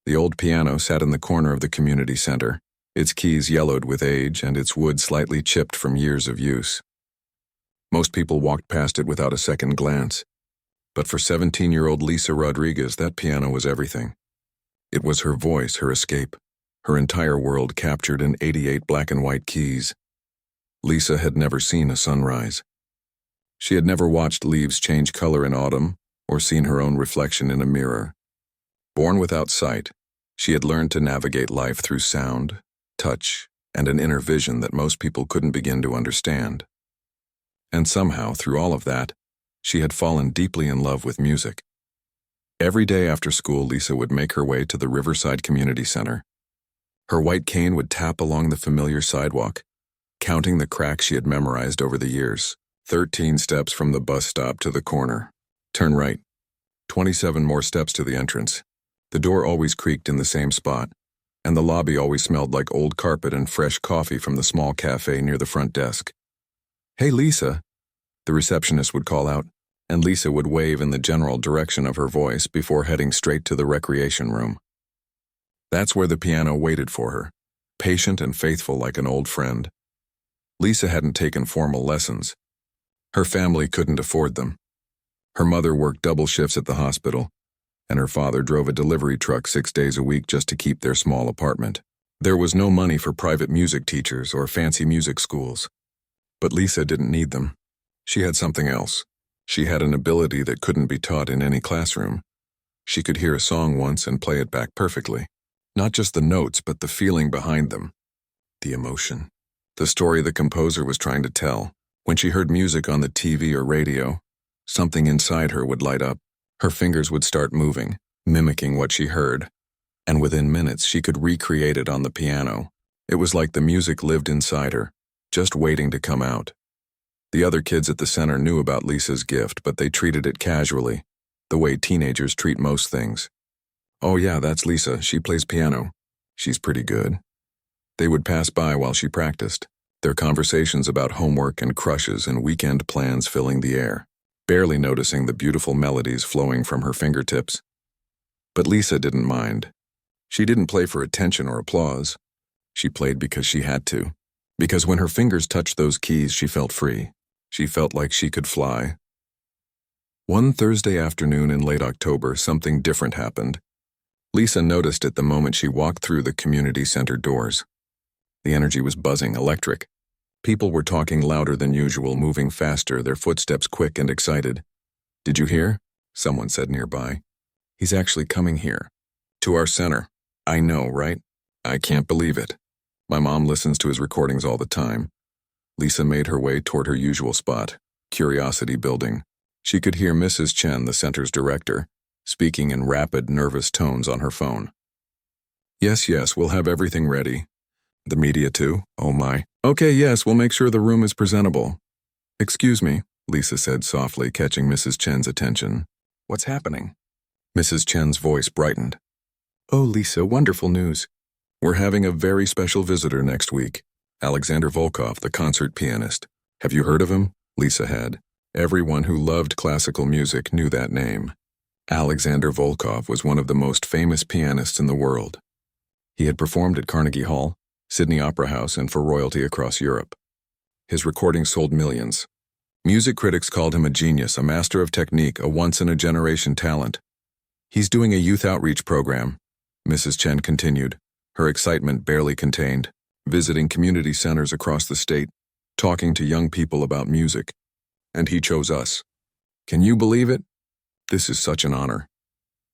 The old piano sat in the corner of the community center, its keys yellowed with age and its wood slightly chipped from years of use. Most people walked past it without a second glance, but for 17-year-old Lisa Rodriguez, that piano was everything. It was her voice, her escape, her entire world captured in 88 black and white keys. Lisa had never seen a sunrise. She had never watched leaves change color in autumn or seen her own reflection in a mirror. Born without sight, she had learned to navigate life through sound, touch, and an inner vision that most people couldn't begin to understand. And somehow, through all of that, she had fallen deeply in love with music. Every day after school, Lisa would make her way to the Riverside Community Center. Her white cane would tap along the familiar sidewalk, counting the cracks she had memorized over the years. 13 steps from the bus stop to the corner. Turn right. 27 more steps to the entrance. The door always creaked in the same spot, and the lobby always smelled like old carpet and fresh coffee from the small cafe near the front desk. "Hey, Lisa," the receptionist would call out, and Lisa would wave in the general direction of her voice before heading straight to the recreation room. That's where the piano waited for her, patient and faithful like an old friend. Lisa hadn't taken formal lessons. Her family couldn't afford them. Her mother worked double shifts at the hospital, and her father drove a delivery truck 6 days a week just to keep their small apartment. There was no money for private music teachers or fancy music schools. But Lisa didn't need them. She had something else. She had an ability that couldn't be taught in any classroom. She could hear a song once and play it back perfectly. Not just the notes, but the feeling behind them. The emotion. The story the composer was trying to tell. When she heard music on the TV or radio, something inside her would light up. Her fingers would start moving, mimicking what she heard. And within minutes, she could recreate it on the piano. It was like the music lived inside her, just waiting to come out. The other kids at the center knew about Lisa's gift, but they treated it casually, the way teenagers treat most things. "Oh yeah, that's Lisa. She plays piano. She's pretty good." They would pass by while she practiced, their conversations about homework and crushes and weekend plans filling the air, barely noticing the beautiful melodies flowing from her fingertips. But Lisa didn't mind. She didn't play for attention or applause. She played because she had to. Because when her fingers touched those keys, she felt free. She felt like she could fly. One Thursday afternoon in late October, something different happened. Lisa noticed it the moment she walked through the community center doors. The energy was buzzing, electric. People were talking louder than usual, moving faster, their footsteps quick and excited. "Did you hear?" someone said nearby. "He's actually coming here. To our center." "I know, right? I can't believe it. My mom listens to his recordings all the time." Lisa made her way toward her usual spot, curiosity building. She could hear Mrs. Chen, the center's director, speaking in rapid, nervous tones on her phone. Yes, we'll have everything ready." "The media too? Oh my." "Okay, yes, we'll make sure the room is presentable." "Excuse me," Lisa said softly, catching Mrs. Chen's attention. "What's happening?" Mrs. Chen's voice brightened. "Oh, Lisa, wonderful news. We're having a very special visitor next week. Alexander Volkov, the concert pianist. Have you heard of him?" Lisa had. Everyone who loved classical music knew that name. Alexander Volkov was one of the most famous pianists in the world. He had performed at Carnegie Hall, Sydney Opera House, and for royalty across Europe. His recordings sold millions. Music critics called him a genius, a master of technique, a once-in-a-generation talent. "He's doing a youth outreach program," Mrs. Chen continued, her excitement barely contained, visiting community centers across the state, talking to young people about music. "And he chose us. Can you believe it? This is such an honor."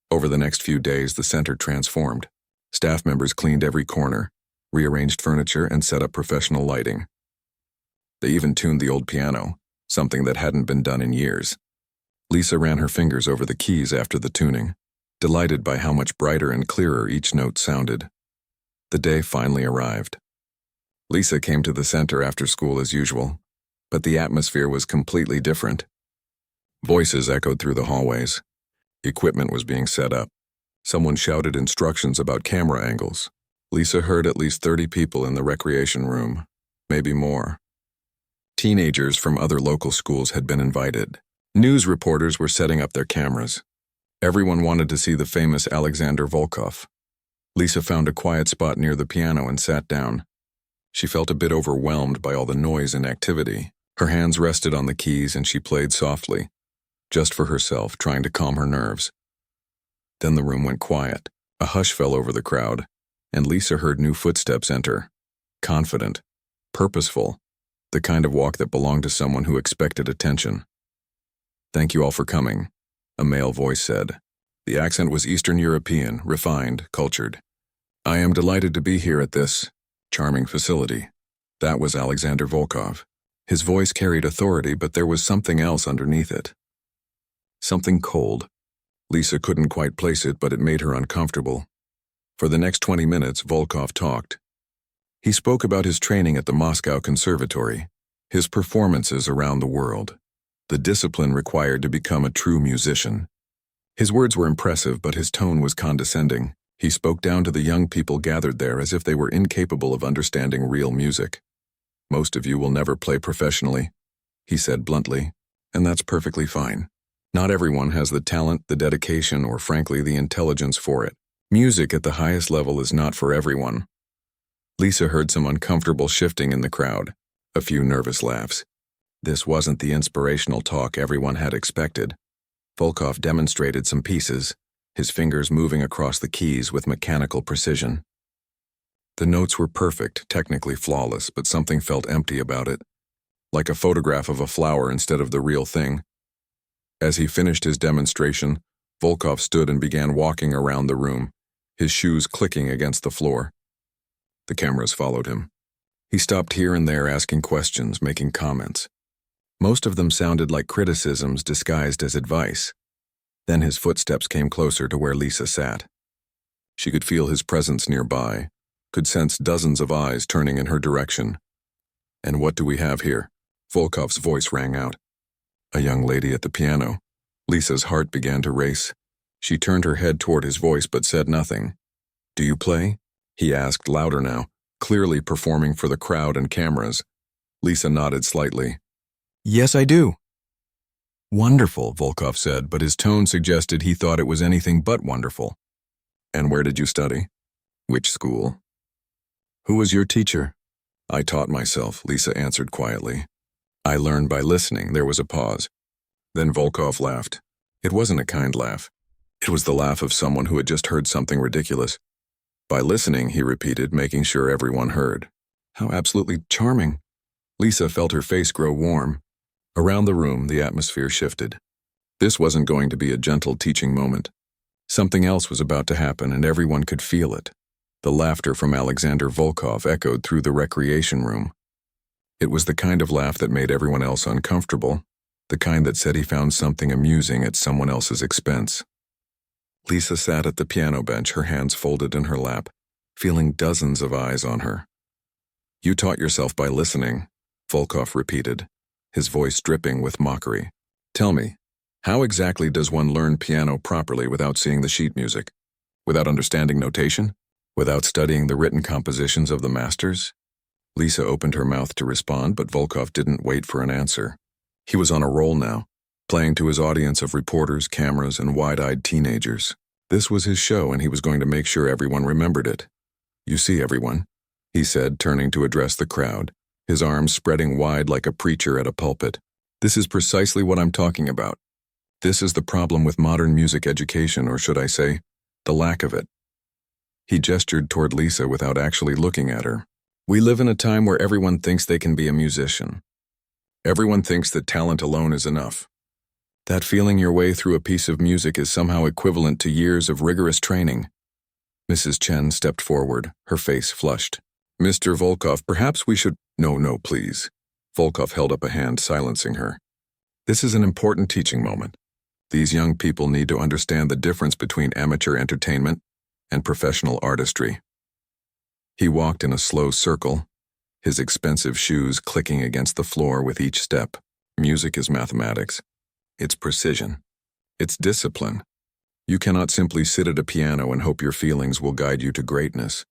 Over the next few days, the center transformed. Staff members cleaned every corner, rearranged furniture, and set up professional lighting. They even tuned the old piano, something that hadn't been done in years. Lisa ran her fingers over the keys after the tuning, delighted by how much brighter and clearer each note sounded. The day finally arrived. Lisa came to the center after school as usual, but the atmosphere was completely different. Voices echoed through the hallways. Equipment was being set up. Someone shouted instructions about camera angles. Lisa heard at least 30 people in the recreation room, maybe more. Teenagers from other local schools had been invited. News reporters were setting up their cameras. Everyone wanted to see the famous Alexander Volkov. Lisa found a quiet spot near the piano and sat down. She felt a bit overwhelmed by all the noise and activity. Her hands rested on the keys and she played softly, just for herself, trying to calm her nerves. Then the room went quiet. A hush fell over the crowd, and Lisa heard new footsteps enter. Confident, purposeful, the kind of walk that belonged to someone who expected attention. "Thank you all for coming," a male voice said. The accent was Eastern European, refined, cultured. "I am delighted to be here at this charming facility." That was Alexander Volkov. His voice carried authority, but there was something else underneath it. Something cold. Lisa couldn't quite place it, but it made her uncomfortable. For the next 20 minutes, Volkov talked. He spoke about his training at the Moscow Conservatory, his performances around the world, the discipline required to become a true musician. His words were impressive, but his tone was condescending. He spoke down to the young people gathered there as if they were incapable of understanding real music. "Most of you will never play professionally," he said bluntly, "and that's perfectly fine. Not everyone has the talent, the dedication, or frankly, the intelligence for it. Music at the highest level is not for everyone." Lisa heard some uncomfortable shifting in the crowd, a few nervous laughs. This wasn't the inspirational talk everyone had expected. Volkov demonstrated some pieces, his fingers moving across the keys with mechanical precision. The notes were perfect, technically flawless, but something felt empty about it, like a photograph of a flower instead of the real thing. As he finished his demonstration, Volkov stood and began walking around the room, his shoes clicking against the floor. The cameras followed him. He stopped here and there asking questions, making comments. Most of them sounded like criticisms disguised as advice. Then his footsteps came closer to where Lisa sat. She could feel his presence nearby, could sense dozens of eyes turning in her direction. "And what do we have here?" Volkov's voice rang out. "A young lady at the piano." Lisa's heart began to race. She turned her head toward his voice but said nothing. "Do you play?" he asked, louder now, clearly performing for the crowd and cameras. Lisa nodded slightly. "Yes, I do." "Wonderful," Volkov said, but his tone suggested he thought it was anything but wonderful. "And where did you study?" "Which school?" "Who was your teacher?" "I taught myself," Lisa answered quietly. "I learned by listening." There was a pause. Then Volkov laughed. It wasn't a kind laugh. It was the laugh of someone who had just heard something ridiculous. "By listening," he repeated, making sure everyone heard. "How absolutely charming." Lisa felt her face grow warm. Around the room, the atmosphere shifted. This wasn't going to be a gentle teaching moment. Something else was about to happen, and everyone could feel it. The laughter from Alexander Volkov echoed through the recreation room. It was the kind of laugh that made everyone else uncomfortable, the kind that said he found something amusing at someone else's expense. Lisa sat at the piano bench, her hands folded in her lap, feeling dozens of eyes on her. "You taught yourself by listening," Volkov repeated, his voice dripping with mockery. "Tell me, how exactly does one learn piano properly without seeing the sheet music? Without understanding notation? Without studying the written compositions of the masters?" Lisa opened her mouth to respond, but Volkov didn't wait for an answer. He was on a roll now, playing to his audience of reporters, cameras, and wide-eyed teenagers. This was his show, and he was going to make sure everyone remembered it. "You see, everyone," he said, turning to address the crowd, his arms spreading wide like a preacher at a pulpit. "This is precisely what I'm talking about. This is the problem with modern music education, or should I say, the lack of it." He gestured toward Lisa without actually looking at her. "We live in a time where everyone thinks they can be a musician. Everyone thinks that talent alone is enough. That feeling your way through a piece of music is somehow equivalent to years of rigorous training." Mrs. Chen stepped forward, her face flushed. "Mr. Volkov, perhaps we should—" No, please." Volkov held up a hand, silencing her. "This is an important teaching moment. These young people need to understand the difference between amateur entertainment and professional artistry." He walked in a slow circle, his expensive shoes clicking against the floor with each step. Music is mathematics. It's precision. It's discipline. You cannot simply sit at a piano and hope your feelings will guide you to greatness.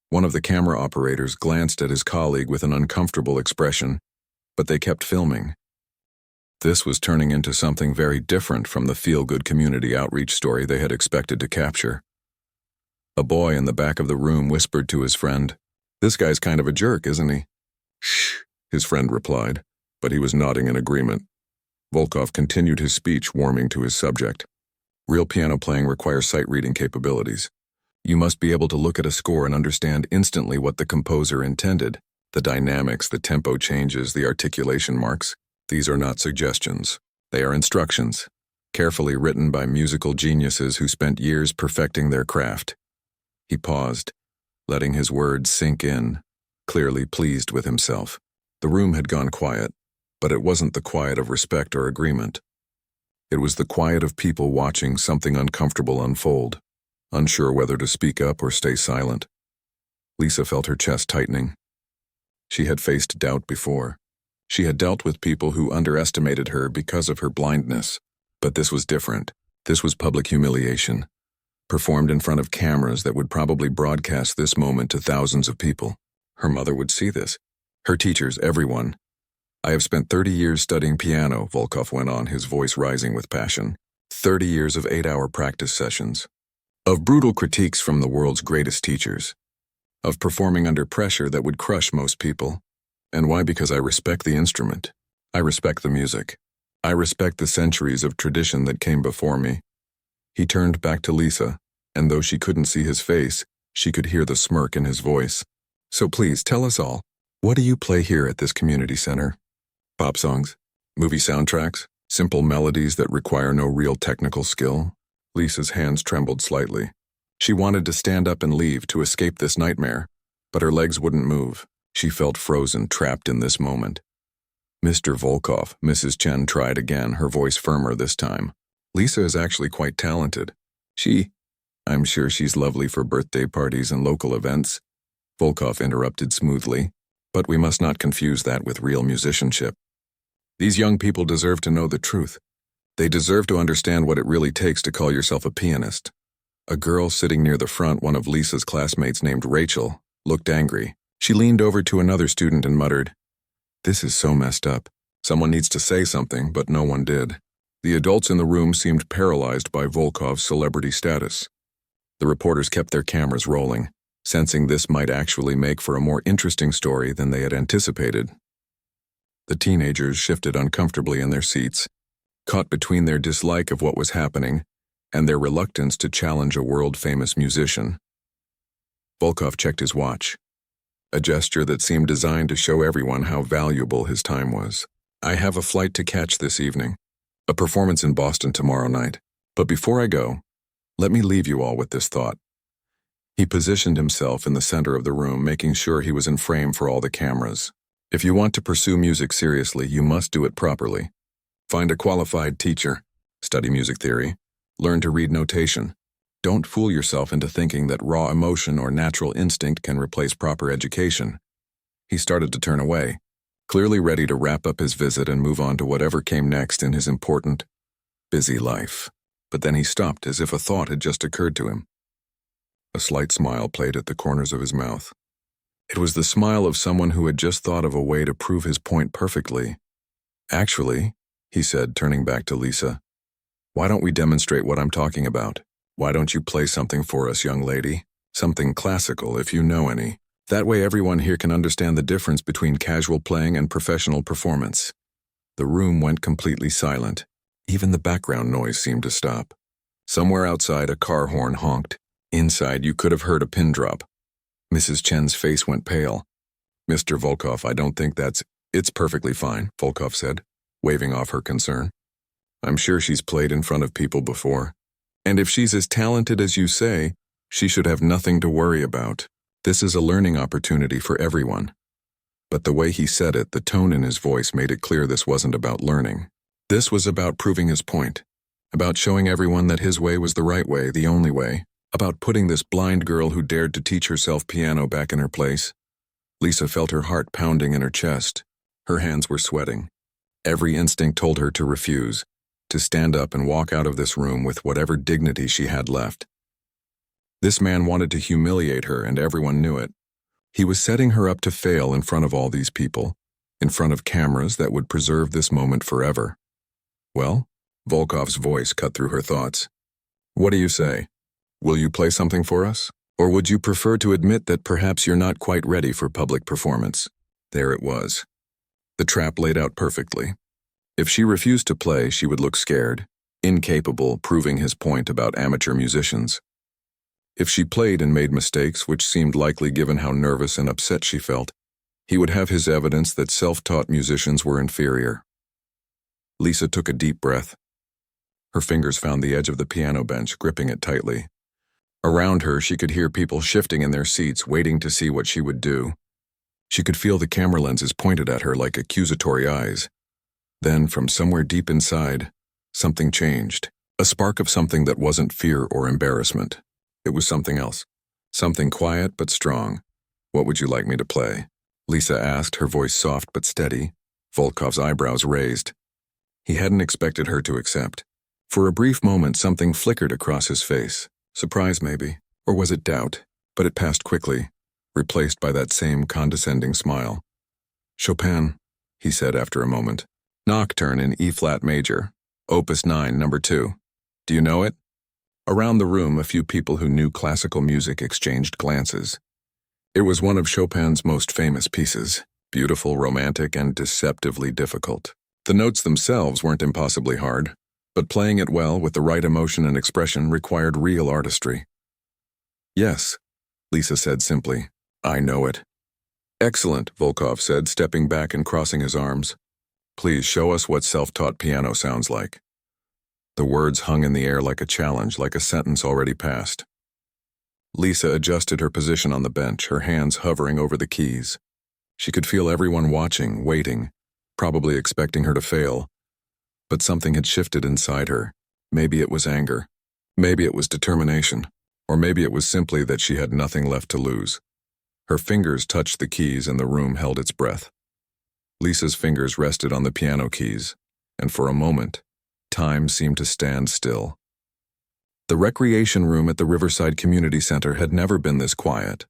One of the camera operators glanced at his colleague with an uncomfortable expression, but they kept filming. This was turning into something very different from the feel-good community outreach story they had expected to capture. A boy in the back of the room whispered to his friend, "This guy's kind of a jerk, isn't he?" "Shh," his friend replied, but he was nodding in agreement. Volkov continued his speech, warming to his subject. Real piano playing requires sight-reading capabilities. You must be able to look at a score and understand instantly what the composer intended. The dynamics, the tempo changes, the articulation marks. These are not suggestions. They are instructions, carefully written by musical geniuses who spent years perfecting their craft. He paused, letting his words sink in, clearly pleased with himself. The room had gone quiet, but it wasn't the quiet of respect or agreement. It was the quiet of people watching something uncomfortable unfold, unsure whether to speak up or stay silent. Lisa felt her chest tightening. She had faced doubt before. She had dealt with people who underestimated her because of her blindness. But this was different. This was public humiliation, performed in front of cameras that would probably broadcast this moment to thousands of people. Her mother would see this. Her teachers, everyone. "I have spent 30 years studying piano," Volkov went on, his voice rising with passion. 30 years of 8-hour practice sessions. Of brutal critiques from the world's greatest teachers. Of performing under pressure that would crush most people. And why? Because I respect the instrument. I respect the music. I respect the centuries of tradition that came before me. He turned back to Lisa, and though she couldn't see his face, she could hear the smirk in his voice. "So please, tell us all. What do you play here at this community center? Pop songs? Movie soundtracks? Simple melodies that require no real technical skill?" Lisa's hands trembled slightly. She wanted to stand up and leave, to escape this nightmare, but her legs wouldn't move. She felt frozen, trapped in this moment. "Mr. Volkov," Mrs. Chen tried again, her voice firmer this time. "Lisa is actually quite talented. I'm sure she's lovely for birthday parties and local events," Volkov interrupted smoothly, "but we must not confuse that with real musicianship. These young people deserve to know the truth. They deserve to understand what it really takes to call yourself a pianist." A girl sitting near the front, one of Lisa's classmates named Rachel, looked angry. She leaned over to another student and muttered, "This is so messed up. Someone needs to say something," but no one did. The adults in the room seemed paralyzed by Volkov's celebrity status. The reporters kept their cameras rolling, sensing this might actually make for a more interesting story than they had anticipated. The teenagers shifted uncomfortably in their seats, caught between their dislike of what was happening and their reluctance to challenge a world-famous musician. Volkov checked his watch, a gesture that seemed designed to show everyone how valuable his time was. "I have a flight to catch this evening, a performance in Boston tomorrow night. But before I go, let me leave you all with this thought." He positioned himself in the center of the room, making sure he was in frame for all the cameras. "If you want to pursue music seriously, you must do it properly. Find a qualified teacher, study music theory, learn to read notation. Don't fool yourself into thinking that raw emotion or natural instinct can replace proper education." He started to turn away, clearly ready to wrap up his visit and move on to whatever came next in his important, busy life. But then he stopped as if a thought had just occurred to him. A slight smile played at the corners of his mouth. It was the smile of someone who had just thought of a way to prove his point perfectly. "Actually," he said, turning back to Lisa, "why don't we demonstrate what I'm talking about? Why don't you play something for us, young lady? Something classical, if you know any. That way everyone here can understand the difference between casual playing and professional performance." The room went completely silent. Even the background noise seemed to stop. Somewhere outside, a car horn honked. Inside, you could have heard a pin drop. Mrs. Chen's face went pale. "Mr. Volkov, I don't think It's perfectly fine," Volkov said, waving off her concern. "I'm sure she's played in front of people before. And if she's as talented as you say, she should have nothing to worry about. This is a learning opportunity for everyone." But the way he said it, the tone in his voice made it clear this wasn't about learning. This was about proving his point, about showing everyone that his way was the right way, the only way, about putting this blind girl who dared to teach herself piano back in her place. Lisa felt her heart pounding in her chest. Her hands were sweating. Every instinct told her to refuse, to stand up and walk out of this room with whatever dignity she had left. This man wanted to humiliate her, and everyone knew it. He was setting her up to fail in front of all these people, in front of cameras that would preserve this moment forever. "Well?" Volkov's voice cut through her thoughts. "What do you say? Will you play something for us?" Or would you prefer to admit that perhaps you're not quite ready for public performance? There it was. The trap laid out perfectly. If she refused to play, she would look scared, incapable, proving his point about amateur musicians. If she played and made mistakes, which seemed likely given how nervous and upset she felt, he would have his evidence that self-taught musicians were inferior. Lisa took a deep breath. Her fingers found the edge of the piano bench, gripping it tightly. Around her, she could hear people shifting in their seats, waiting to see what she would do. She could feel the camera lenses pointed at her like accusatory eyes. Then, from somewhere deep inside, something changed. A spark of something that wasn't fear or embarrassment. It was something else. Something quiet but strong. What would you like me to play? Lisa asked, her voice soft but steady. Volkov's eyebrows raised. He hadn't expected her to accept. For a brief moment, something flickered across his face. Surprise, maybe. Or was it doubt? But it passed quickly, replaced by that same condescending smile. Chopin, he said after a moment. Nocturne in E-flat major, Opus 9, number 2. Do you know it? Around the room, a few people who knew classical music exchanged glances. It was one of Chopin's most famous pieces, beautiful, romantic, and deceptively difficult. The notes themselves weren't impossibly hard, but playing it well with the right emotion and expression required real artistry. Yes, Lisa said simply. I know it. Excellent, Volkov said, stepping back and crossing his arms. Please show us what self-taught piano sounds like. The words hung in the air like a challenge, like a sentence already passed. Lisa adjusted her position on the bench, her hands hovering over the keys. She could feel everyone watching, waiting, probably expecting her to fail. But something had shifted inside her. Maybe it was anger. Maybe it was determination. Or maybe it was simply that she had nothing left to lose. Her fingers touched the keys and the room held its breath. Lisa's fingers rested on the piano keys, and for a moment, time seemed to stand still. The recreation room at the Riverside Community Center had never been this quiet.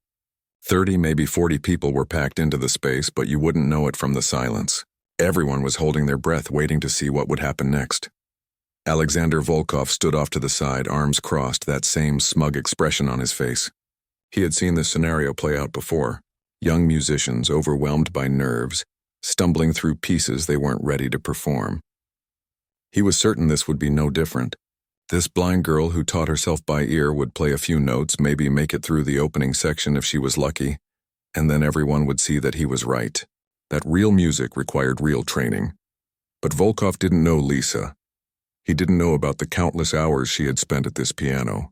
30, maybe 40 people were packed into the space, but you wouldn't know it from the silence. Everyone was holding their breath, waiting to see what would happen next. Alexander Volkov stood off to the side, arms crossed, that same smug expression on his face. He had seen this scenario play out before. Young musicians, overwhelmed by nerves, stumbling through pieces they weren't ready to perform. He was certain this would be no different. This blind girl who taught herself by ear would play a few notes, maybe make it through the opening section if she was lucky, and then everyone would see that he was right, that real music required real training. But Volkov didn't know Lisa. He didn't know about the countless hours she had spent at this piano.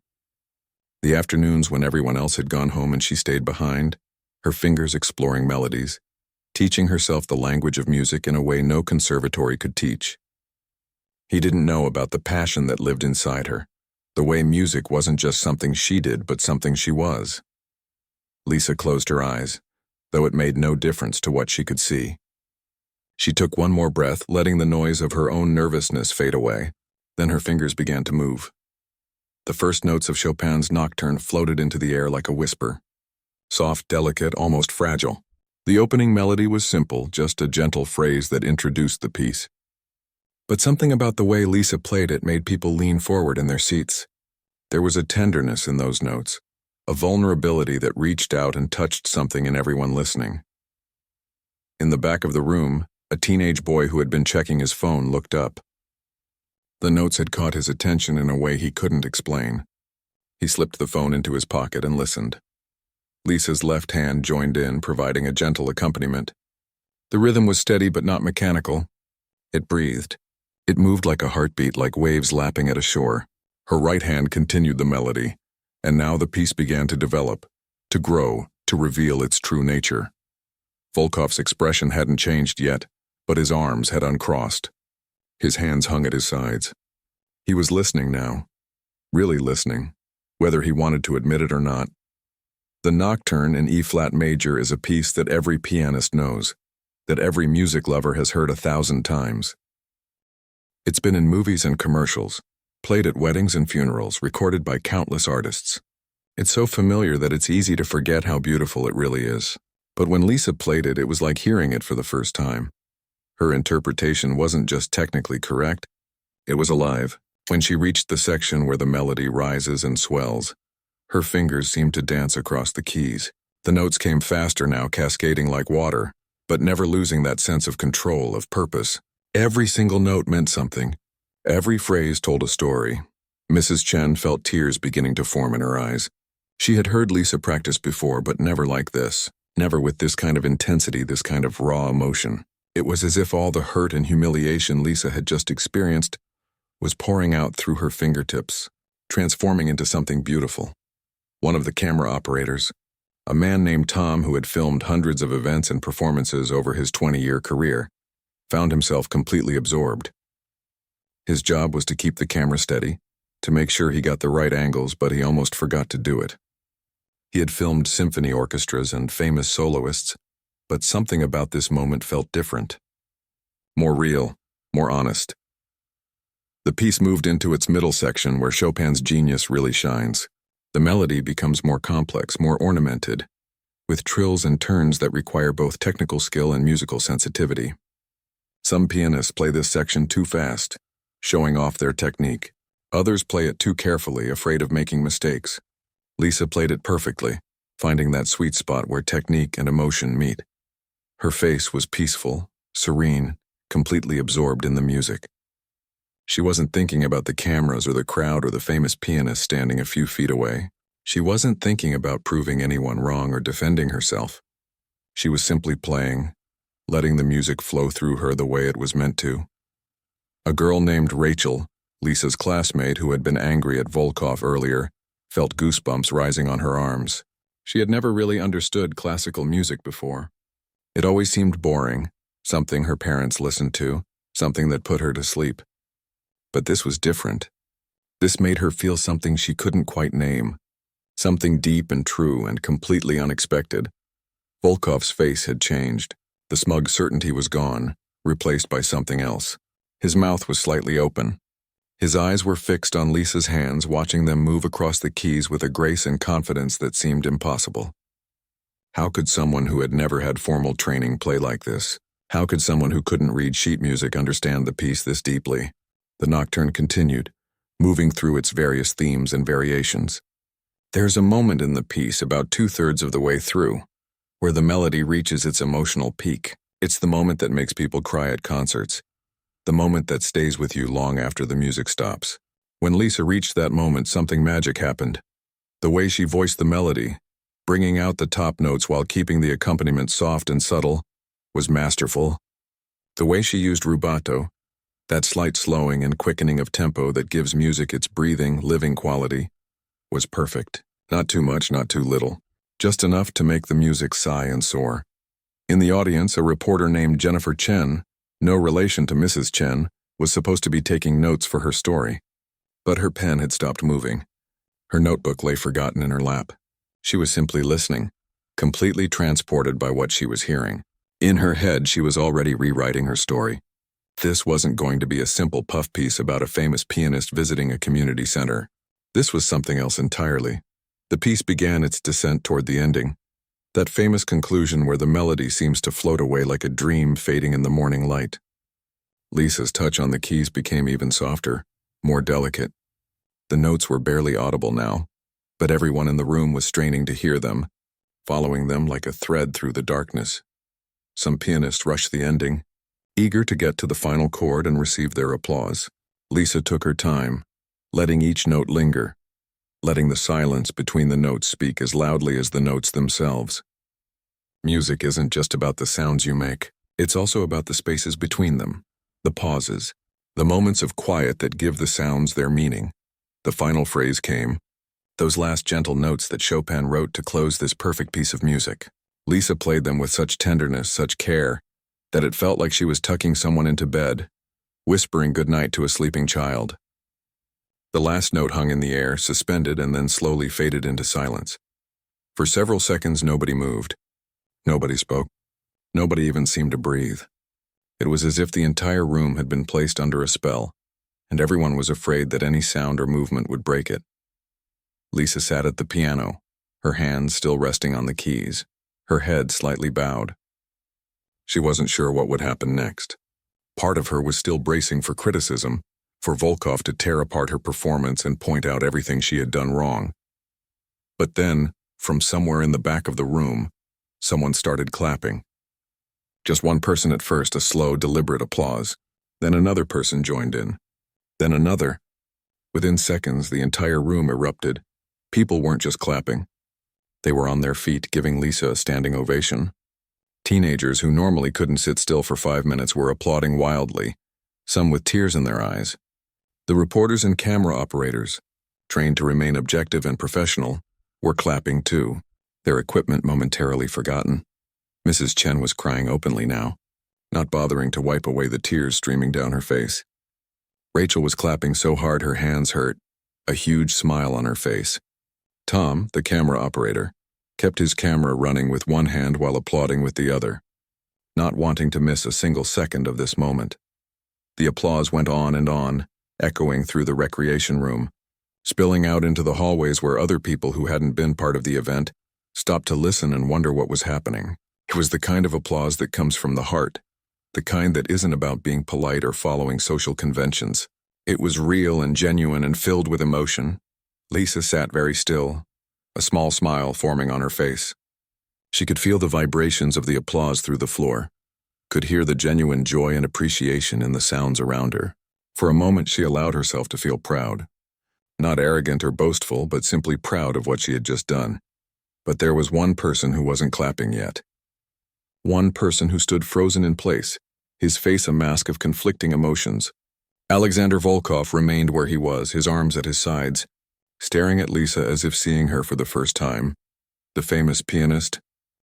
The afternoons when everyone else had gone home and she stayed behind, her fingers exploring melodies, teaching herself the language of music in a way no conservatory could teach. He didn't know about the passion that lived inside her, the way music wasn't just something she did, but something she was. Lisa closed her eyes, though it made no difference to what she could see. She took one more breath, letting the noise of her own nervousness fade away. Then her fingers began to move. The first notes of Chopin's Nocturne floated into the air like a whisper. Soft, delicate, almost fragile. The opening melody was simple, just a gentle phrase that introduced the piece. But something about the way Lisa played it made people lean forward in their seats. There was a tenderness in those notes, a vulnerability that reached out and touched something in everyone listening. In the back of the room, a teenage boy who had been checking his phone looked up. The notes had caught his attention in a way he couldn't explain. He slipped the phone into his pocket and listened. Lisa's left hand joined in, providing a gentle accompaniment. The rhythm was steady but not mechanical. It breathed. It moved like a heartbeat, like waves lapping at a shore. Her right hand continued the melody, and now the piece began to develop, to grow, to reveal its true nature. Volkov's expression hadn't changed yet, but his arms had uncrossed. His hands hung at his sides. He was listening now, really listening, whether he wanted to admit it or not. The Nocturne in E-flat major is a piece that every pianist knows, that every music lover has heard 1,000 times. It's been in movies and commercials, played at weddings and funerals, recorded by countless artists. It's so familiar that it's easy to forget how beautiful it really is. But when Lisa played it, it was like hearing it for the first time. Her interpretation wasn't just technically correct, it was alive. When she reached the section where the melody rises and swells, Her fingers seemed to dance across the keys. The notes came faster now, cascading like water, but never losing that sense of control, of purpose. Every single note meant something. Every phrase told a story. Mrs. Chen felt tears beginning to form in her eyes. She had heard Lisa practice before, but never like this. Never with this kind of intensity, this kind of raw emotion. It was as if all the hurt and humiliation Lisa had just experienced was pouring out through her fingertips, transforming into something beautiful. One of the camera operators, a man named Tom who had filmed hundreds of events and performances over his 20-year career, found himself completely absorbed. His job was to keep the camera steady, to make sure he got the right angles, but he almost forgot to do it. He had filmed symphony orchestras and famous soloists, but something about this moment felt different. More real, more honest. The piece moved into its middle section where Chopin's genius really shines. The melody becomes more complex, more ornamented, with trills and turns that require both technical skill and musical sensitivity. Some pianists play this section too fast, showing off their technique. Others play it too carefully, afraid of making mistakes. Lisa played it perfectly, finding that sweet spot where technique and emotion meet. Her face was peaceful, serene, completely absorbed in the music. She wasn't thinking about the cameras or the crowd or the famous pianist standing a few feet away. She wasn't thinking about proving anyone wrong or defending herself. She was simply playing, letting the music flow through her the way it was meant to. A girl named Rachel, Lisa's classmate who had been angry at Volkov earlier, felt goosebumps rising on her arms. She had never really understood classical music before. It always seemed boring, something her parents listened to, something that put her to sleep. But this was different. This made her feel something she couldn't quite name, something deep and true and completely unexpected. Volkov's face had changed. The smug certainty was gone, replaced by something else. His mouth was slightly open. His eyes were fixed on Lisa's hands, watching them move across the keys with a grace and confidence that seemed impossible. How could someone who had never had formal training play like this? How could someone who couldn't read sheet music understand the piece this deeply? The nocturne continued, moving through its various themes and variations. There's a moment in the piece, about 2/3 of the way through, where the melody reaches its emotional peak. It's the moment that makes people cry at concerts, the moment that stays with you long after the music stops. When Lisa reached that moment, something magic happened. The way she voiced the melody, bringing out the top notes while keeping the accompaniment soft and subtle, was masterful. The way she used rubato, that slight slowing and quickening of tempo that gives music its breathing, living quality, was perfect. Not too much, not too little. Just enough to make the music sigh and soar. In the audience, a reporter named Jennifer Chen, no relation to Mrs. Chen, was supposed to be taking notes for her story. But her pen had stopped moving. Her notebook lay forgotten in her lap. She was simply listening, completely transported by what she was hearing. In her head, she was already rewriting her story. This wasn't going to be a simple puff piece about a famous pianist visiting a community center. This was something else entirely. The piece began its descent toward the ending, that famous conclusion where the melody seems to float away like a dream fading in the morning light. Lisa's touch on the keys became even softer, more delicate. The notes were barely audible now, but everyone in the room was straining to hear them, following them like a thread through the darkness. Some pianists rushed the ending, eager to get to the final chord and receive their applause. Lisa took her time, letting each note linger, letting the silence between the notes speak as loudly as the notes themselves. Music isn't just about the sounds you make. It's also about the spaces between them, the pauses, the moments of quiet that give the sounds their meaning. The final phrase came, those last gentle notes that Chopin wrote to close this perfect piece of music. Lisa played them with such tenderness, such care, that it felt like she was tucking someone into bed, whispering goodnight to a sleeping child. The last note hung in the air, suspended, and then slowly faded into silence. For several seconds, nobody moved. Nobody spoke. Nobody even seemed to breathe. It was as if the entire room had been placed under a spell, and everyone was afraid that any sound or movement would break it. Lisa sat at the piano, her hands still resting on the keys, her head slightly bowed. She wasn't sure what would happen next. Part of her was still bracing for criticism, for Volkov to tear apart her performance and point out everything she had done wrong. But then, from somewhere in the back of the room, someone started clapping. Just one person at first, a slow, deliberate applause. Then another person joined in. Then another. Within seconds, the entire room erupted. People weren't just clapping. They were on their feet, giving Lisa a standing ovation. Teenagers who normally couldn't sit still for 5 minutes were applauding wildly, some with tears in their eyes. The reporters and camera operators, trained to remain objective and professional, were clapping too, their equipment momentarily forgotten. Mrs. Chen was crying openly now, not bothering to wipe away the tears streaming down her face. Rachel was clapping so hard her hands hurt, a huge smile on her face. Tom, the camera operator, kept his camera running with one hand while applauding with the other, not wanting to miss a single second of this moment. The applause went on, echoing through the recreation room, spilling out into the hallways where other people who hadn't been part of the event stopped to listen and wonder what was happening. It was the kind of applause that comes from the heart, the kind that isn't about being polite or following social conventions. It was real and genuine and filled with emotion. Lisa sat very still, a small smile forming on her face. She could feel the vibrations of the applause through the floor, could hear the genuine joy and appreciation in the sounds around her. For a moment she allowed herself to feel proud. Not arrogant or boastful, but simply proud of what she had just done. But there was one person who wasn't clapping yet. One person who stood frozen in place, his face a mask of conflicting emotions. Alexander Volkov remained where he was, his arms at his sides, staring at Lisa as if seeing her for the first time. The famous pianist,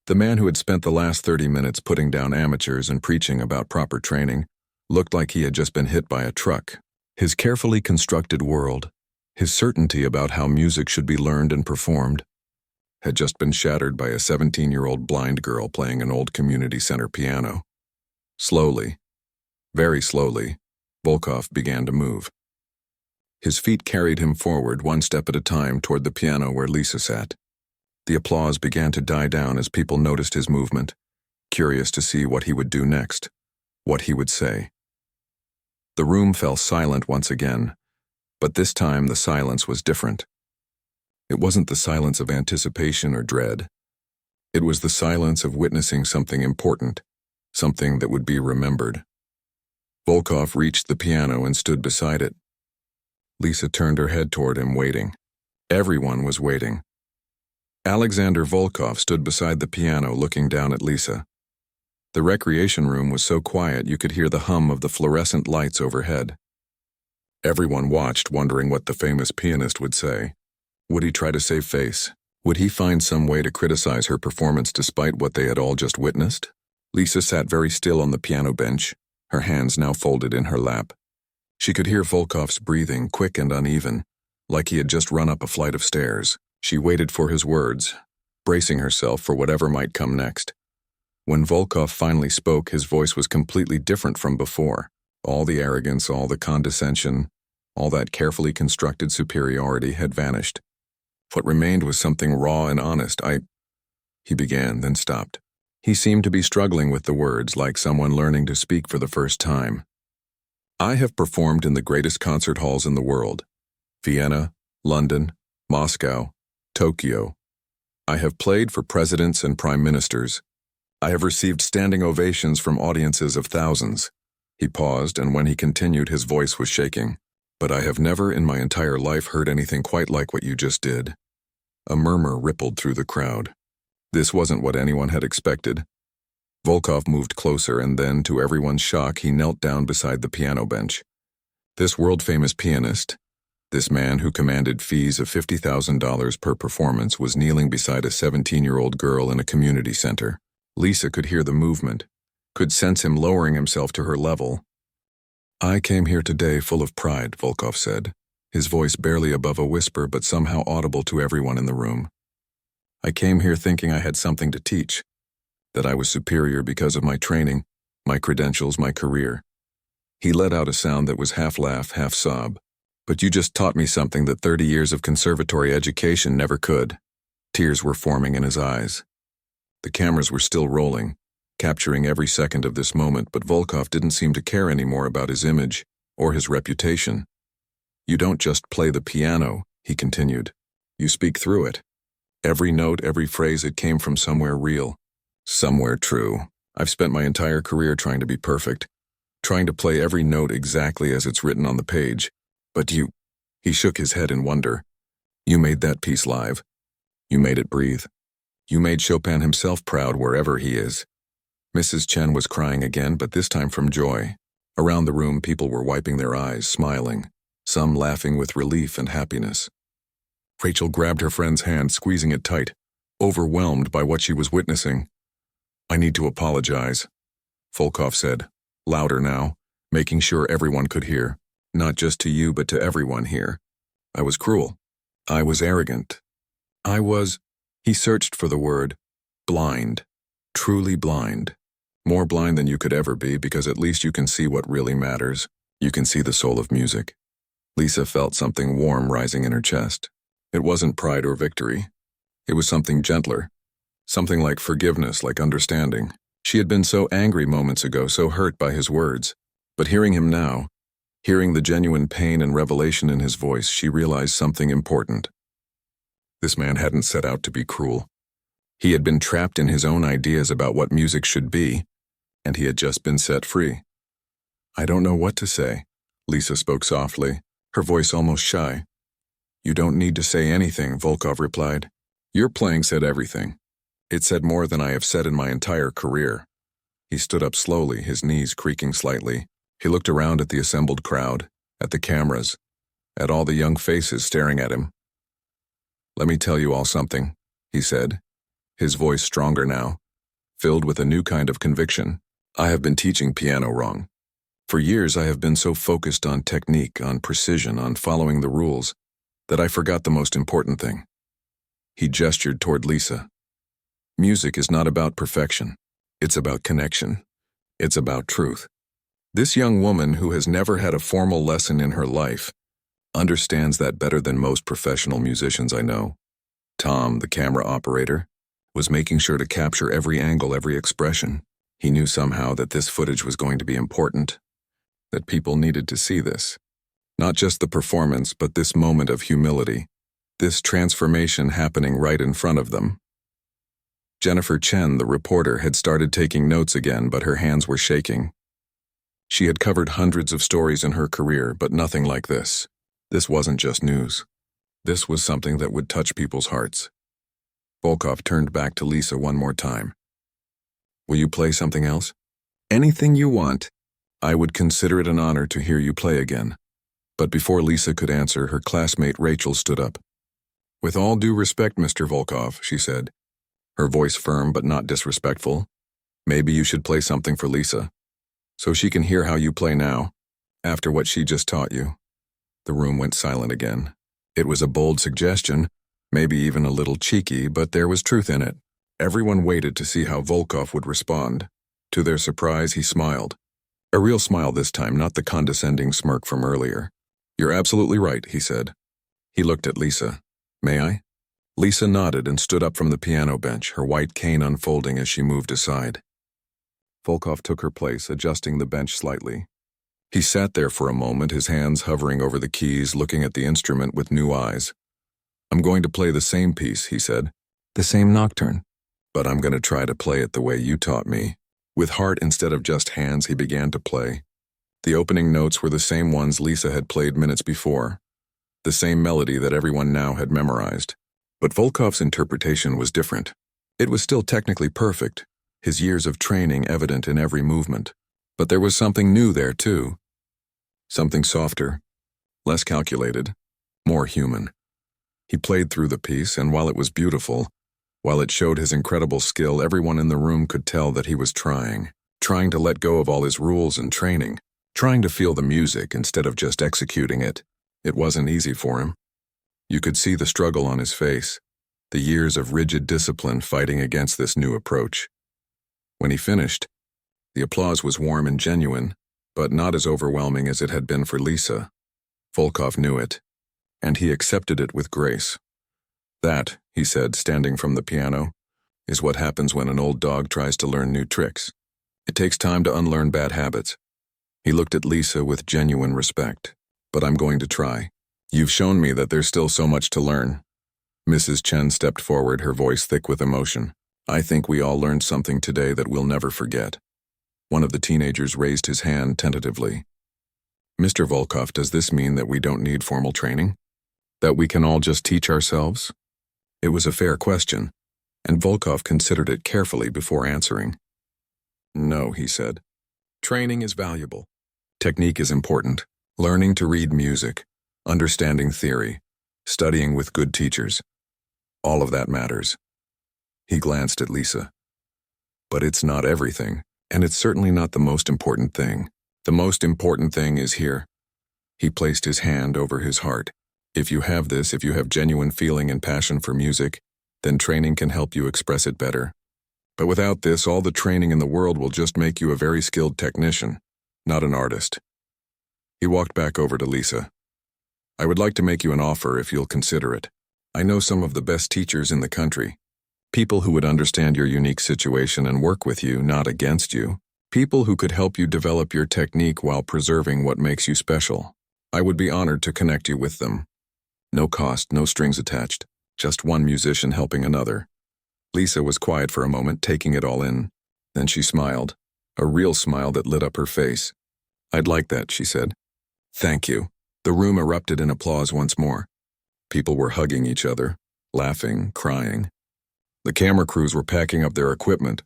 the man who had spent the last 30 minutes putting down amateurs and preaching about proper training, looked like he had just been hit by a truck. His carefully constructed world, his certainty about how music should be learned and performed, had just been shattered by a 17-year-old blind girl playing an old community center piano. Slowly, very slowly, Volkov began to move. His feet carried him forward one step at a time toward the piano where Lisa sat. The applause began to die down as people noticed his movement, curious to see what he would do next, what he would say. The room fell silent once again, but this time the silence was different. It wasn't the silence of anticipation or dread. It was the silence of witnessing something important, something that would be remembered. Volkov reached the piano and stood beside it. Lisa turned her head toward him, waiting. Everyone was waiting. Alexander Volkov stood beside the piano looking down at Lisa. The recreation room was so quiet you could hear the hum of the fluorescent lights overhead. Everyone watched, wondering what the famous pianist would say. Would he try to save face? Would he find some way to criticize her performance despite what they had all just witnessed? Lisa sat very still on the piano bench, her hands now folded in her lap. She could hear Volkov's breathing, quick and uneven, like he had just run up a flight of stairs. She waited for his words, bracing herself for whatever might come next. When Volkov finally spoke, his voice was completely different from before. All the arrogance, all the condescension, all that carefully constructed superiority had vanished. What remained was something raw and honest. He began, then stopped. He seemed to be struggling with the words, like someone learning to speak for the first time. I have performed in the greatest concert halls in the world. Vienna, London, Moscow, Tokyo. I have played for presidents and prime ministers. I have received standing ovations from audiences of thousands. He paused, and when he continued, his voice was shaking. But I have never in my entire life heard anything quite like what you just did. A murmur rippled through the crowd. This wasn't what anyone had expected. Volkov moved closer, and then, to everyone's shock, he knelt down beside the piano bench. This world-famous pianist, this man who commanded fees of $50,000 per performance, was kneeling beside a 17-year-old girl in a community center. Lisa could hear the movement, could sense him lowering himself to her level. I came here today full of pride, Volkov said, his voice barely above a whisper but somehow audible to everyone in the room. I came here thinking I had something to teach, that I was superior because of my training, my credentials, my career. He let out a sound that was half laugh, half sob. But you just taught me something that 30 years of conservatory education never could. Tears were forming in his eyes. The cameras were still rolling, capturing every second of this moment, but Volkov didn't seem to care anymore about his image or his reputation. You don't just play the piano, he continued. You speak through it. Every note, every phrase, it came from somewhere real. Somewhere true. I've spent my entire career trying to be perfect, trying to play every note exactly as it's written on the page. But you, he shook his head in wonder. You made that piece live. You made it breathe. You made Chopin himself proud wherever he is. Mrs. Chen was crying again, but this time from joy. Around the room, people were wiping their eyes, smiling, some laughing with relief and happiness. Rachel grabbed her friend's hand, squeezing it tight, overwhelmed by what she was witnessing. I need to apologize, Volkov said, louder now, making sure everyone could hear, not just to you but to everyone here. I was cruel. I was arrogant. He searched for the word, blind, truly blind. More blind than you could ever be, because at least you can see what really matters. You can see the soul of music. Lisa felt something warm rising in her chest. It wasn't pride or victory. It was something gentler. Something like forgiveness, like understanding. She had been so angry moments ago, so hurt by his words. But hearing him now, hearing the genuine pain and revelation in his voice, she realized something important. This man hadn't set out to be cruel. He had been trapped in his own ideas about what music should be, and he had just been set free. I don't know what to say, Lisa spoke softly, her voice almost shy. You don't need to say anything, Volkov replied. Your playing said everything. It said more than I have said in my entire career. He stood up slowly, his knees creaking slightly. He looked around at the assembled crowd, at the cameras, at all the young faces staring at him. Let me tell you all something, he said, his voice stronger now, filled with a new kind of conviction. I have been teaching piano wrong. For years I have been so focused on technique, on precision, on following the rules, that I forgot the most important thing. He gestured toward Lisa. Music is not about perfection. It's about connection. It's about truth. This young woman, who has never had a formal lesson in her life, understands that better than most professional musicians I know. Tom, the camera operator, was making sure to capture every angle, every expression. He knew somehow that this footage was going to be important, that people needed to see this. Not just the performance, but this moment of humility, this transformation happening right in front of them. Jennifer Chen, the reporter, had started taking notes again, but her hands were shaking. She had covered hundreds of stories in her career, but nothing like this. This wasn't just news. This was something that would touch people's hearts. Volkov turned back to Lisa one more time. Will you play something else? Anything you want. I would consider it an honor to hear you play again. But before Lisa could answer, her classmate Rachel stood up. With all due respect, Mr. Volkov, she said, her voice firm but not disrespectful, maybe you should play something for Lisa, so she can hear how you play now, after what she just taught you. The room went silent again. It was a bold suggestion, maybe even a little cheeky, but there was truth in it. Everyone waited to see how Volkov would respond. To their surprise, he smiled. A real smile this time, not the condescending smirk from earlier. You're absolutely right, he said. He looked at Lisa. May I? Lisa nodded and stood up from the piano bench, her white cane unfolding as she moved aside. Volkov took her place, adjusting the bench slightly. He sat there for a moment, his hands hovering over the keys, looking at the instrument with new eyes. I'm going to play the same piece, he said. The same nocturne. But I'm going to try to play it the way you taught me. With heart instead of just hands, he began to play. The opening notes were the same ones Lisa had played minutes before, the same melody that everyone now had memorized. But Volkov's interpretation was different. It was still technically perfect, his years of training evident in every movement. But there was something new there, too. Something softer, less calculated, more human. He played through the piece, and while it was beautiful, while it showed his incredible skill, everyone in the room could tell that he was trying to let go of all his rules and training, trying to feel the music instead of just executing it. It wasn't easy for him. You could see the struggle on his face, the years of rigid discipline fighting against this new approach. When he finished, the applause was warm and genuine, but not as overwhelming as it had been for Lisa. Volkov knew it, and he accepted it with grace. That, he said, standing from the piano, is what happens when an old dog tries to learn new tricks. It takes time to unlearn bad habits. He looked at Lisa with genuine respect. But I'm going to try. You've shown me that there's still so much to learn. Mrs. Chen stepped forward, her voice thick with emotion. I think we all learned something today that we'll never forget. One of the teenagers raised his hand tentatively. Mr. Volkov, does this mean that we don't need formal training? That we can all just teach ourselves? It was a fair question, and Volkov considered it carefully before answering. No, he said. Training is valuable. Technique is important. Learning to read music, understanding theory, studying with good teachers. All of that matters. He glanced at Lisa. But it's not everything, and it's certainly not the most important thing. The most important thing is here. He placed his hand over his heart. If you have this, if you have genuine feeling and passion for music, then training can help you express it better. But without this, all the training in the world will just make you a very skilled technician, not an artist. He walked back over to Lisa. I would like to make you an offer if you'll consider it. I know some of the best teachers in the country. People who would understand your unique situation and work with you, not against you. People who could help you develop your technique while preserving what makes you special. I would be honored to connect you with them. No cost, no strings attached. Just one musician helping another. Lisa was quiet for a moment, taking it all in. Then she smiled, a real smile that lit up her face. I'd like that, she said. Thank you. The room erupted in applause once more. People were hugging each other, laughing, crying. The camera crews were packing up their equipment,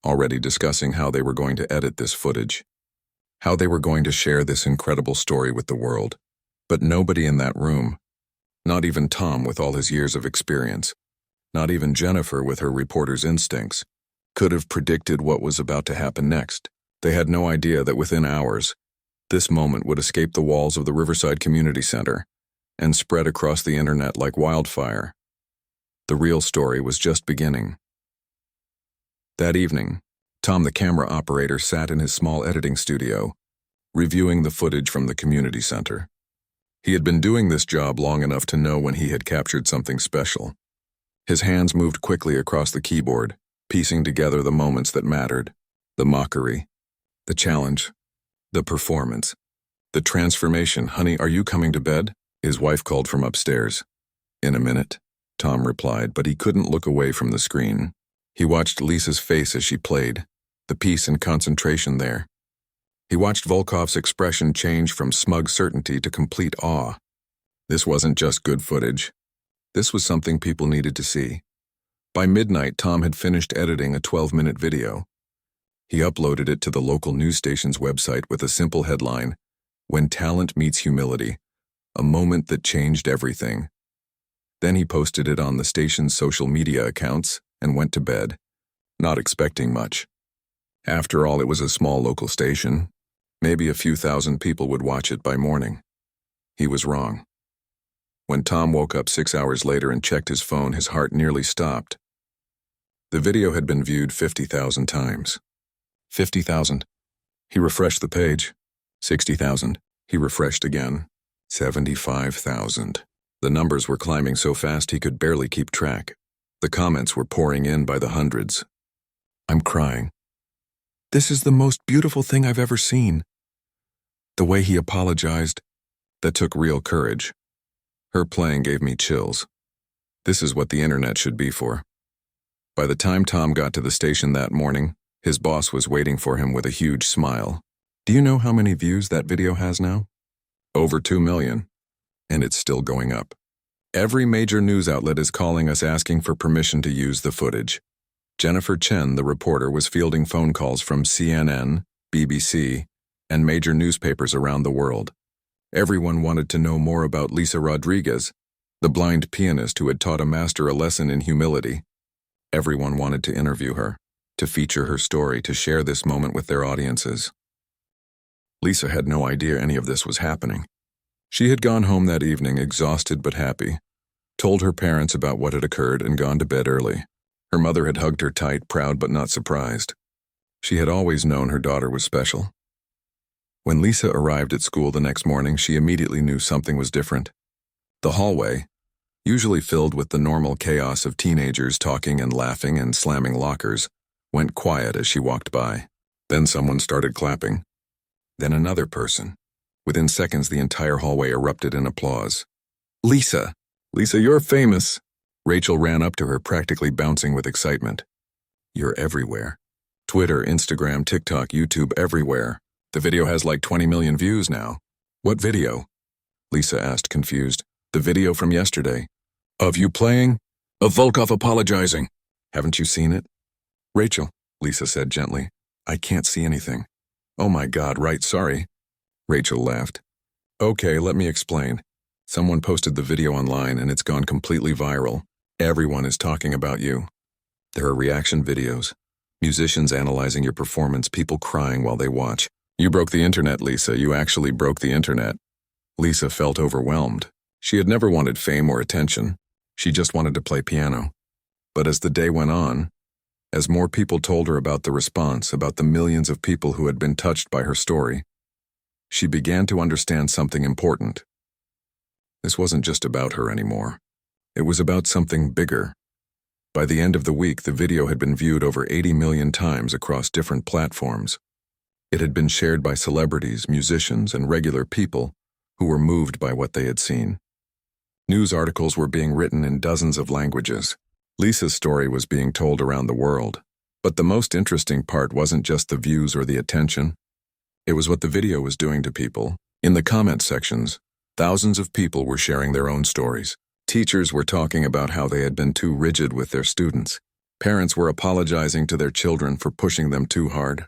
already discussing how they were going to edit this footage, how they were going to share this incredible story with the world. But nobody in that room, not even Tom with all his years of experience, not even Jennifer with her reporter's instincts, could have predicted what was about to happen next. They had no idea that within hours, this moment would escape the walls of the Riverside Community Center and spread across the internet like wildfire. The real story was just beginning. That evening, Tom the camera operator sat in his small editing studio, reviewing the footage from the community center. He had been doing this job long enough to know when he had captured something special. His hands moved quickly across the keyboard, piecing together the moments that mattered, the mockery, the challenge, the performance, the transformation. Honey, are you coming to bed? His wife called from upstairs. In a minute, Tom replied, but he couldn't look away from the screen. He watched Lisa's face as she played, the peace and concentration there. He watched Volkov's expression change from smug certainty to complete awe. This wasn't just good footage. This was something people needed to see. By midnight, Tom had finished editing a 12-minute video. He uploaded it to the local news station's website with a simple headline, When Talent Meets Humility, a moment that changed everything. Then he posted it on the station's social media accounts and went to bed, not expecting much. After all, it was a small local station. Maybe a few thousand people would watch it by morning. He was wrong. When Tom woke up 6 hours later and checked his phone, his heart nearly stopped. The video had been viewed 50,000 times. 50,000. He refreshed the page. 60,000. He refreshed again. 75,000. The numbers were climbing so fast he could barely keep track. The comments were pouring in by the hundreds. I'm crying. This is the most beautiful thing I've ever seen. The way he apologized, that took real courage. Her playing gave me chills. This is what the internet should be for. By the time Tom got to the station that morning, his boss was waiting for him with a huge smile. Do you know how many views that video has now? Over 2 million. And it's still going up. Every major news outlet is calling us asking for permission to use the footage. Jennifer Chen, the reporter, was fielding phone calls from CNN, BBC, and major newspapers around the world. Everyone wanted to know more about Lisa Rodriguez, the blind pianist who had taught a master a lesson in humility. Everyone wanted to interview her, to feature her story, to share this moment with their audiences. Lisa had no idea any of this was happening. She had gone home that evening exhausted but happy, told her parents about what had occurred, and gone to bed early. Her mother had hugged her tight, proud but not surprised. She had always known her daughter was special. When Lisa arrived at school the next morning, she immediately knew something was different. The hallway, usually filled with the normal chaos of teenagers talking and laughing and slamming lockers, went quiet as she walked by. Then someone started clapping. Then another person. Within seconds, the entire hallway erupted in applause. Lisa! Lisa, you're famous! Rachel ran up to her, practically bouncing with excitement. "You're everywhere. Twitter, Instagram, TikTok, YouTube, everywhere. The video has like 20 million views now." "What video?" Lisa asked, confused. "The video from yesterday." "Of you playing?" "Of Volkov apologizing." "Haven't you seen it?" "Rachel," Lisa said gently, "I can't see anything." "Oh my God, right, sorry." Rachel laughed. "Okay, let me explain. Someone posted the video online and it's gone completely viral. Everyone is talking about you. There are reaction videos, musicians analyzing your performance, people crying while they watch. You broke the internet, Lisa. You actually broke the internet." Lisa felt overwhelmed. She had never wanted fame or attention. She just wanted to play piano. But as the day went on, as more people told her about the response, about the millions of people who had been touched by her story, she began to understand something important. This wasn't just about her anymore. It was about something bigger. By the end of the week, the video had been viewed over 80 million times across different platforms. It had been shared by celebrities, musicians, and regular people who were moved by what they had seen. News articles were being written in dozens of languages. Lisa's story was being told around the world. But the most interesting part wasn't just the views or the attention. It was what the video was doing to people. In the comment sections, thousands of people were sharing their own stories. Teachers were talking about how they had been too rigid with their students. Parents were apologizing to their children for pushing them too hard.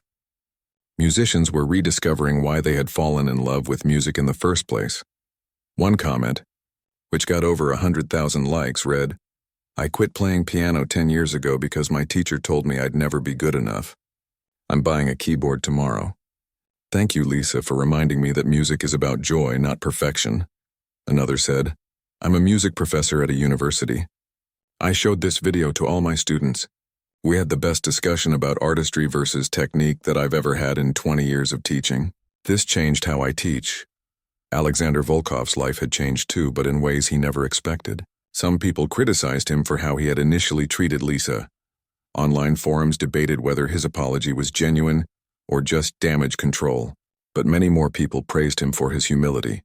Musicians were rediscovering why they had fallen in love with music in the first place. One comment, which got over 100,000 likes, read, "I quit playing piano 10 years ago because my teacher told me I'd never be good enough. I'm buying a keyboard tomorrow. Thank you, Lisa, for reminding me that music is about joy, not perfection." Another said, "I'm a music professor at a university. I showed this video to all my students. We had the best discussion about artistry versus technique that I've ever had in 20 years of teaching. This changed how I teach." Alexander Volkov's life had changed too, but in ways he never expected. Some people criticized him for how he had initially treated Lisa. Online forums debated whether his apology was genuine or just damage control. But many more people praised him for his humility,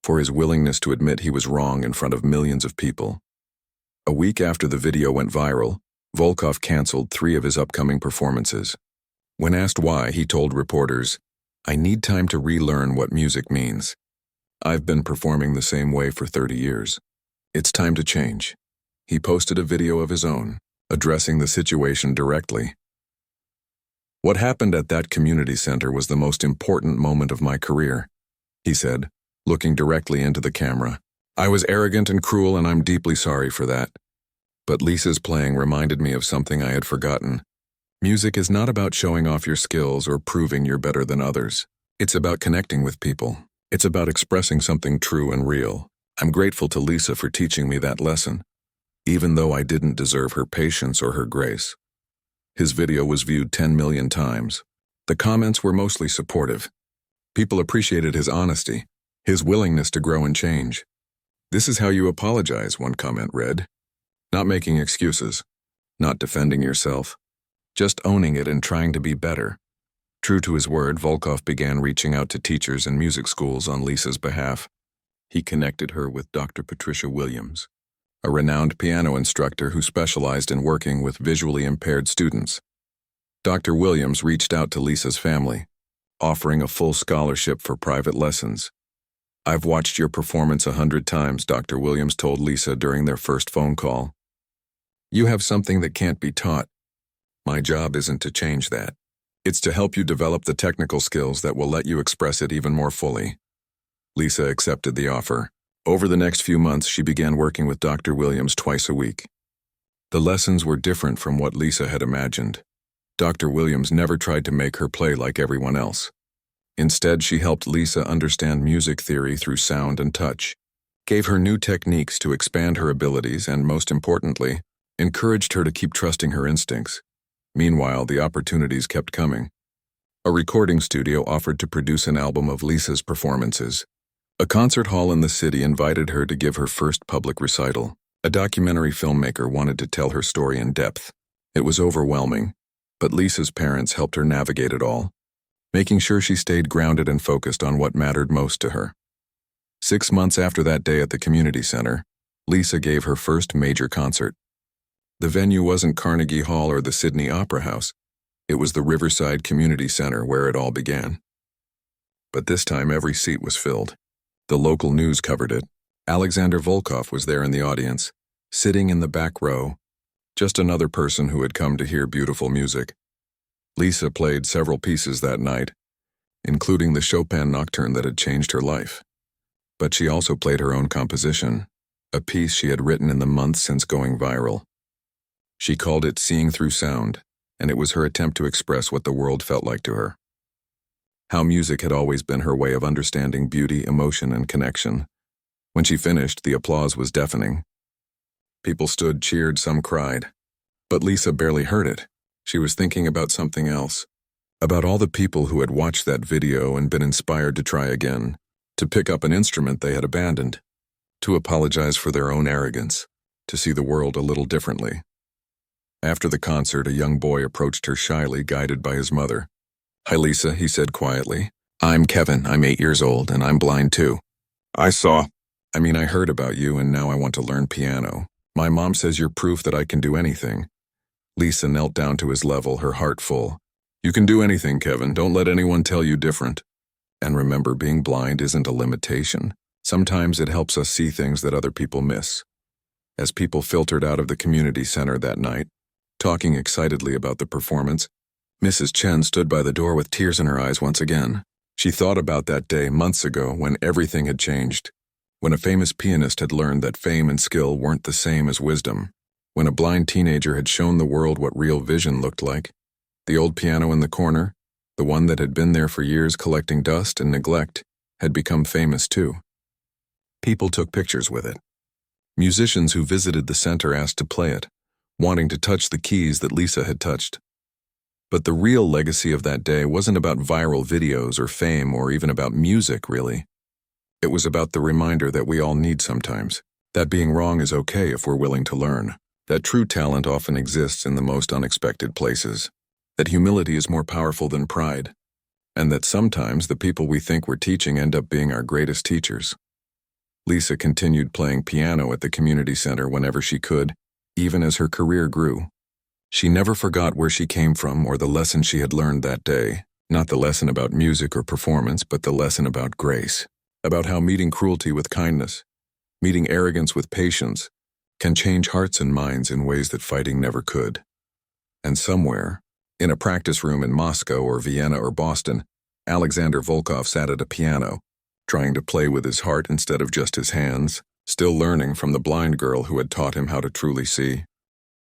for his willingness to admit he was wrong in front of millions of people. A week after the video went viral, Volkov canceled 3 of his upcoming performances. When asked why, he told reporters, "I need time to relearn what music means. I've been performing the same way for 30 years. It's time to change." He posted a video of his own, addressing the situation directly. "What happened at that community center was the most important moment of my career," he said, looking directly into the camera. "I was arrogant and cruel, and I'm deeply sorry for that. But Lisa's playing reminded me of something I had forgotten. Music is not about showing off your skills or proving you're better than others. It's about connecting with people. It's about expressing something true and real. I'm grateful to Lisa for teaching me that lesson, even though I didn't deserve her patience or her grace." His video was viewed 10 million times. The comments were mostly supportive. People appreciated his honesty, his willingness to grow and change. "This is how you apologize," one comment read. "Not making excuses, not defending yourself, just owning it and trying to be better." True to his word, Volkov began reaching out to teachers and music schools on Lisa's behalf. He connected her with Dr. Patricia Williams, a renowned piano instructor who specialized in working with visually impaired students. Dr. Williams reached out to Lisa's family, offering a full scholarship for private lessons. "I've watched your performance 100 times," Dr. Williams told Lisa during their first phone call. "You have something that can't be taught. My job isn't to change that. It's to help you develop the technical skills that will let you express it even more fully." Lisa accepted the offer. Over the next few months, she began working with Dr. Williams twice a week. The lessons were different from what Lisa had imagined. Dr. Williams never tried to make her play like everyone else. Instead, she helped Lisa understand music theory through sound and touch, gave her new techniques to expand her abilities, and most importantly, encouraged her to keep trusting her instincts. Meanwhile, the opportunities kept coming. A recording studio offered to produce an album of Lisa's performances. A concert hall in the city invited her to give her first public recital. A documentary filmmaker wanted to tell her story in depth. It was overwhelming, but Lisa's parents helped her navigate it all, making sure she stayed grounded and focused on what mattered most to her. 6 months after that day at the community center, Lisa gave her first major concert. The venue wasn't Carnegie Hall or the Sydney Opera House. It was the Riverside Community Center where it all began. But this time every seat was filled. The local news covered it. Alexander Volkov was there in the audience, sitting in the back row, just another person who had come to hear beautiful music. Lisa played several pieces that night, including the Chopin Nocturne that had changed her life. But she also played her own composition, a piece she had written in the months since going viral. She called it Seeing Through Sound, and it was her attempt to express what the world felt like to her. How music had always been her way of understanding beauty, emotion, and connection. When she finished, the applause was deafening. People stood, cheered, some cried. But Lisa barely heard it. She was thinking about something else. About all the people who had watched that video and been inspired to try again, to pick up an instrument they had abandoned, to apologize for their own arrogance, to see the world a little differently. After the concert, a young boy approached her shyly, guided by his mother. "Hi, Lisa," he said quietly. "I'm Kevin. I'm 8 years old, and I'm blind too." I heard about you, and now I want to learn piano. My mom says you're proof that I can do anything." Lisa knelt down to his level, her heart full. "You can do anything, Kevin. Don't let anyone tell you different. And remember, being blind isn't a limitation. Sometimes it helps us see things that other people miss." As people filtered out of the community center that night, talking excitedly about the performance, Mrs. Chen stood by the door with tears in her eyes once again. She thought about that day months ago when everything had changed, when a famous pianist had learned that fame and skill weren't the same as wisdom, when a blind teenager had shown the world what real vision looked like. The old piano in the corner, the one that had been there for years collecting dust and neglect, had become famous too. People took pictures with it. Musicians who visited the center asked to play it, wanting to touch the keys that Lisa had touched. But the real legacy of that day wasn't about viral videos or fame or even about music, really. It was about the reminder that we all need sometimes, that being wrong is okay if we're willing to learn, that true talent often exists in the most unexpected places, that humility is more powerful than pride, and that sometimes the people we think we're teaching end up being our greatest teachers. Lisa continued playing piano at the community center whenever she could, even as her career grew. She never forgot where she came from or the lesson she had learned that day, not the lesson about music or performance, but the lesson about grace, about how meeting cruelty with kindness, meeting arrogance with patience, can change hearts and minds in ways that fighting never could. And somewhere, in a practice room in Moscow or Vienna or Boston, Alexander Volkov sat at a piano, trying to play with his heart instead of just his hands, still learning from the blind girl who had taught him how to truly see.